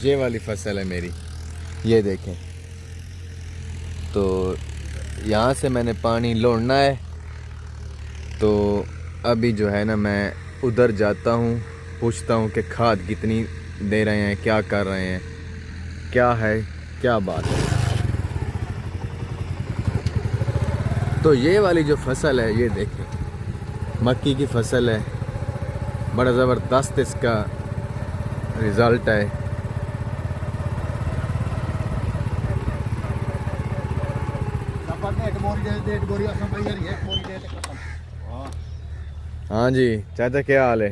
ये वाली फसल है मेरी, ये देखें। तो यहाँ से मैंने पानी लोड़ना है, तो अभी जो है ना मैं उधर जाता हूँ, पूछता हूँ कि खाद कितनी दे रहे हैं, क्या कर रहे हैं, क्या है, क्या बात है। तो ये वाली जो फसल है, ये देखें, मक्की की फसल है, बड़ा ज़बरदस्त इसका रिज़ल्ट है। हाँ जी चाचा, क्या हाल है?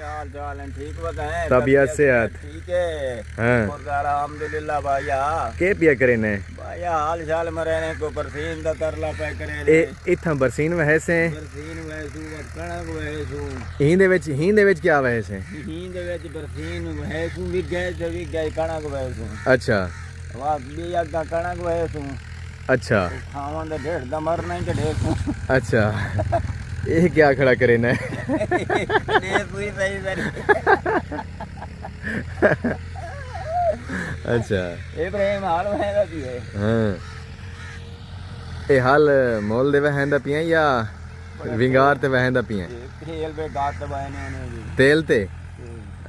हाल चाल है ठीक बताएं। तबीयत सेहत ठीक है। हाँ। अल्हम्दुलिल्लाह भैया। के पिया करे ने भैया हाल चाल में रहने को बरसीन दा तरला पे करे इत्थां बरसीन वैसे बरसीन वैसू कणक वैसू हीं दे विच क्या वैसे हीं दे विच बरसीन वैसू भी गए ते भी गए कणक वैसू। अच्छा वाह भी अगा कणक वैसू। अच्छा खावन दे ढेड़ दा मरना ही ढेड़। अच्छा ये क्या खड़ा करे ने अच्छा इब्राहिम हाल वहदा भी है। हाँ ये हाल मोल दे वहदा पिया या विंगार ते वहदा पिया? तेल पे गात बहने ने जी तेल ते।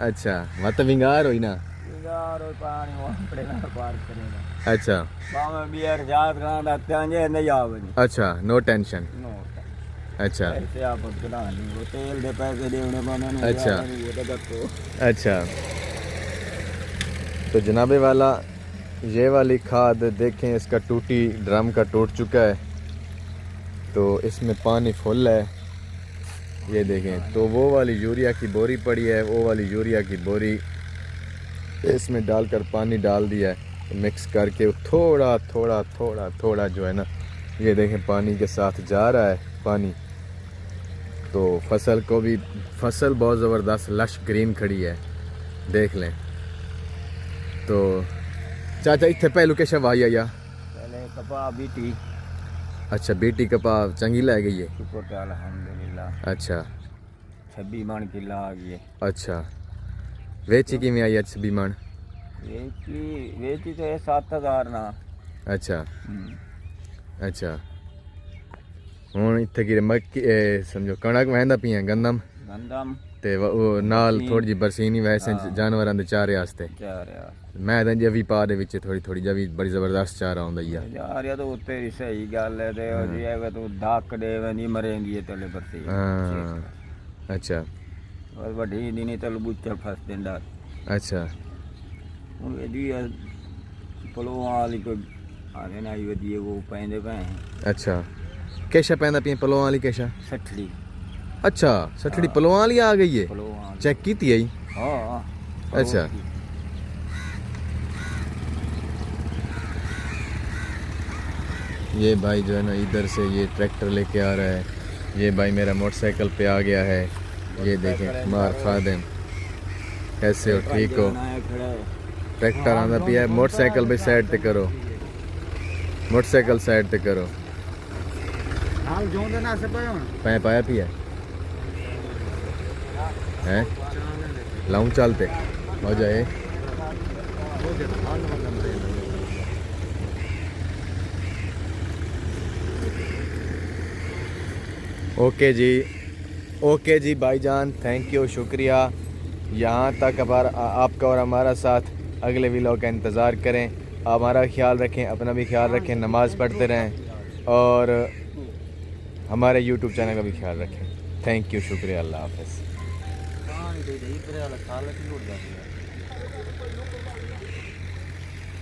अच्छा मत विंगार होई ना, विंगार और पानी वहां पड़े ना पार करेगा। अच्छा बामे बियर जात खांदा त्यांजे नहीं आवनी। अच्छा नो टेंशन। नो अच्छा ऐसे आप बना नहीं, वो तेल दे पैसे देने बनाने। अच्छा वो तो अच्छा। तो जनाबे वाला ये वाली खाद देखें, इसका टूटी ड्रम का टूट चुका है, तो इसमें पानी फुल है, ये देखें। तो वो वाली यूरिया की बोरी पड़ी है, वो वाली यूरिया की बोरी इसमें डालकर पानी डाल दिया है, तो मिक्स करके थोड़ा थोड़ा थोड़ा थोड़ा जो है ना, ये देखें पानी के साथ जा रहा है पानी। तो फसल को भी, फसल बहुत ज़बरदस्त लश ग्रीन खड़ी है, देख लें। तो चाचा इतने पहलू के शवाई आया पहले कपा बीटी। अच्छा बीटी कपा चंगी लै गई है? शुक्र अल्हम्दुलिल्लाह। अच्छा 26 मन किला आ गई। अच्छा वेची किमें आई? 26 मन वेची तो 7000 ना। अच्छा अच्छा। हुण इत्थे की मक्की समझो कणक वहदा पिया, गंदम गंदम ते वो नाल थोड़ी जी बरसीनी वैसे जानवरां दे चारे वास्ते। मैं तां जवी पा दे विच थोड़ी थोड़ी जवी बड़ी ज़बरदस्त चारा आउंदा ही यार ये तो उत्ते दी सही गल है ते जी है तो धाक दे नहीं मरेंदी है तले बरसीन। हां अच्छा और वड्डी दी नहीं तल बुच्चा फस देंदा। अच्छा हुण ये जी पलो वाली को आने ना ही वदी वो पैंदे पे। अच्छा केशा पैंदा पिया पलों वाली केशा? सठली। अच्छा सठड़ी पलों वाली आ गई है, पलो वाली चेक की थी आई? हां अच्छा ये भाई जो है ना इधर से ये ट्रैक्टर लेके आ रहा है, ये भाई मेरा मोटरसाइकिल पे आ गया है, ये देखें मार खादिम कैसे हो, ठीक हो? ट्रैक्टर आंदा पिया है, मोटरसाइकिल भी साइड ते करो, मोटरसाइकिल साइड ते करो। हाल जों दे ना से पै पाया पिया हैं लाऊं चलते हो जाए। ओके जी भाईजान, थैंक यू, शुक्रिया। यहाँ तक आपका और हमारा साथ अगले व्लॉग का इंतज़ार करें। हमारा ख्याल रखें, अपना भी ख्याल रखें, नमाज़ पढ़ते रहें और हमारे यूट्यूब चैनल का भी ख्याल रखें। थैंक यू, शुक्रिया, अल्लाह हाफ़िज़।